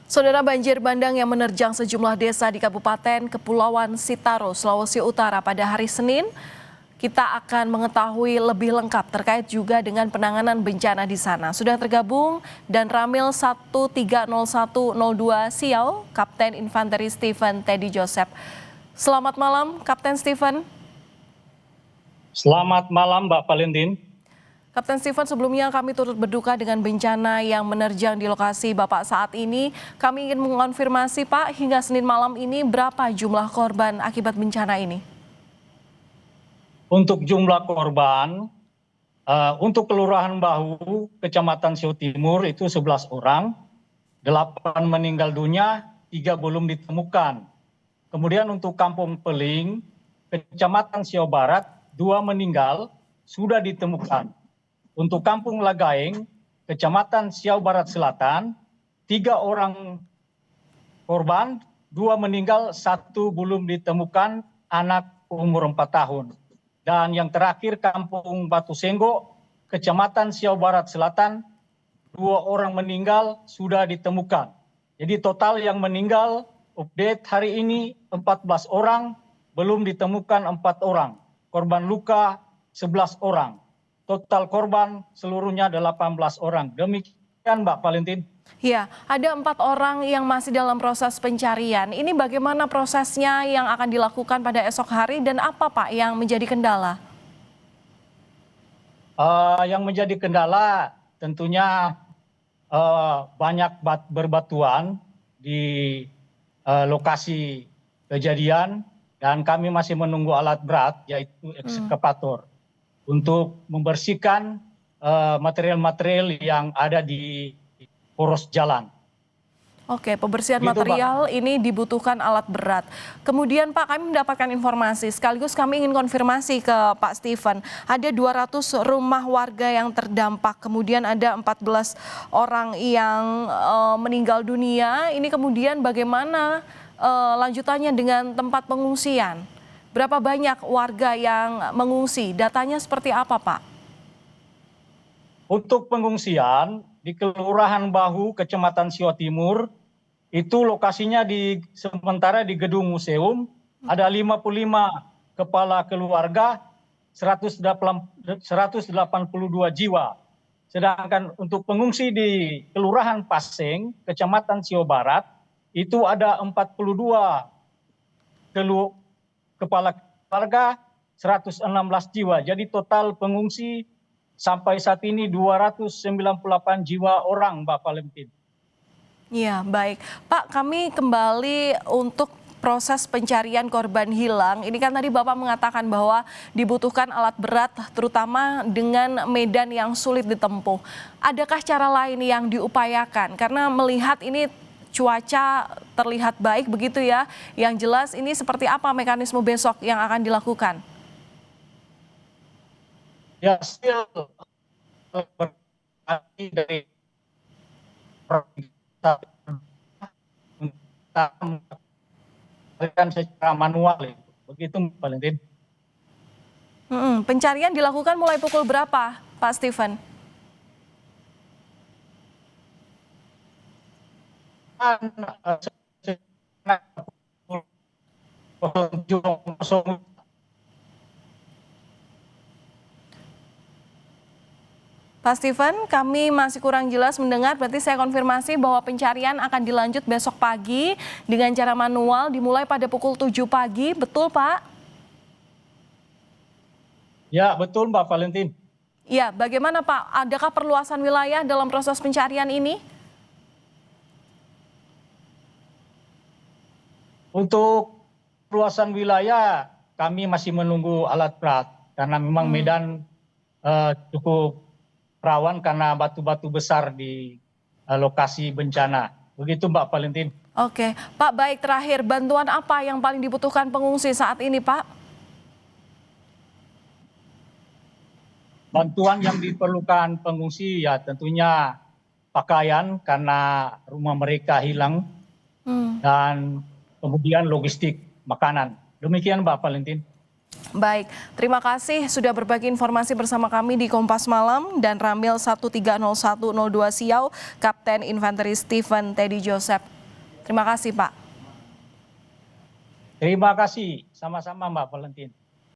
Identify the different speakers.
Speaker 1: Saudara, banjir bandang yang menerjang sejumlah desa di Kabupaten Kepulauan Sitaro, Sulawesi Utara pada hari Senin. Kita akan mengetahui lebih lengkap terkait juga dengan penanganan bencana di sana. Sudah tergabung dan Ramil 130102 Siau, Kapten Infanteri Stephen Teddy Joseph. Selamat malam, Kapten Stephen.
Speaker 2: Selamat malam, Mbak Valentin.
Speaker 1: Kapten Stephen, sebelumnya kami turut berduka dengan bencana yang menerjang di lokasi Bapak saat ini. Kami ingin mengonfirmasi, Pak, hingga Senin malam ini berapa jumlah korban akibat bencana ini?
Speaker 2: Untuk jumlah korban, untuk Kelurahan Bahu, Kecamatan Siau Timur itu 11 orang, 8 meninggal dunia, 3 belum ditemukan. Kemudian untuk Kampung Peling, Kecamatan Siau Barat, 2 meninggal, sudah ditemukan. Untuk Kampung Lagaeng, Kecamatan Siau Barat Selatan, 3 orang korban, 2 meninggal, 1 belum ditemukan, anak umur 4 tahun. Dan yang terakhir Kampung Batu Senggo, Kecamatan Siau Barat Selatan, 2 orang meninggal sudah ditemukan. Jadi total yang meninggal update hari ini 14 orang, belum ditemukan 4 orang. Korban luka 11 orang. Total korban seluruhnya 18 orang. Demikian Mbak Valentin.
Speaker 1: Ya, ada 4 orang yang masih dalam proses pencarian. Ini bagaimana prosesnya yang akan dilakukan pada esok hari dan apa Pak yang menjadi kendala?
Speaker 2: Yang menjadi kendala tentunya banyak berbatuan di lokasi kejadian dan kami masih menunggu alat berat yaitu ekskavator untuk membersihkan material-material yang ada di poros jalan.
Speaker 1: Oke, pembersihan
Speaker 2: Gitu,
Speaker 1: material ini dibutuhkan alat berat. Kemudian Pak, kami mendapatkan informasi, sekaligus kami ingin konfirmasi ke Pak Stephen. Ada 200 rumah warga yang terdampak, kemudian ada 14 orang yang meninggal dunia. Ini kemudian bagaimana lanjutannya dengan tempat pengungsian? Berapa banyak warga yang mengungsi? Datanya seperti apa, Pak?
Speaker 2: Untuk pengungsian di Kelurahan Bahu, Kecamatan Siau Timur, itu lokasinya sementara di gedung museum, ada 55 kepala keluarga, 182 jiwa. Sedangkan untuk pengungsi di Kelurahan Paseng, Kecamatan Siau Barat, itu ada 42 kepala keluarga, 116 jiwa. Jadi total pengungsi sampai saat ini 298 jiwa orang, Mbak Valentin.
Speaker 1: Ya, baik. Pak, kami kembali untuk proses pencarian korban hilang. Ini kan tadi Bapak mengatakan bahwa dibutuhkan alat berat, terutama dengan medan yang sulit ditempuh. Adakah cara lain yang diupayakan? Karena melihat ini cuaca terlihat baik begitu ya. Yang jelas ini seperti apa mekanisme besok yang akan dilakukan?
Speaker 2: Ya, hasil dari secara manual, begitu Valentin.
Speaker 1: Pencarian dilakukan mulai pukul berapa, Pak Stephen? Pak Stephen, kami masih kurang jelas mendengar, berarti saya konfirmasi bahwa pencarian akan dilanjut besok pagi dengan cara manual dimulai pada pukul 7 pagi, betul Pak?
Speaker 2: Ya, betul Mbak Valentin.
Speaker 1: Ya, bagaimana Pak? Adakah perluasan wilayah dalam proses pencarian ini?
Speaker 2: Untuk perluasan wilayah, kami masih menunggu alat berat karena memang medan cukup rawan karena batu-batu besar di lokasi bencana. Begitu Mbak Valentin.
Speaker 1: Oke, Pak, baik, terakhir bantuan apa yang paling dibutuhkan pengungsi saat ini, Pak?
Speaker 2: Bantuan yang diperlukan pengungsi ya tentunya pakaian karena rumah mereka hilang dan kemudian logistik makanan. Demikian Mbak Valentin.
Speaker 1: Baik, terima kasih sudah berbagi informasi bersama kami di Kompas Malam dan Ramil 130102 Siau, Kapten Infanteri Stephen Teddy Joseph. Terima kasih Pak.
Speaker 2: Terima kasih, sama-sama Mbak Valentin.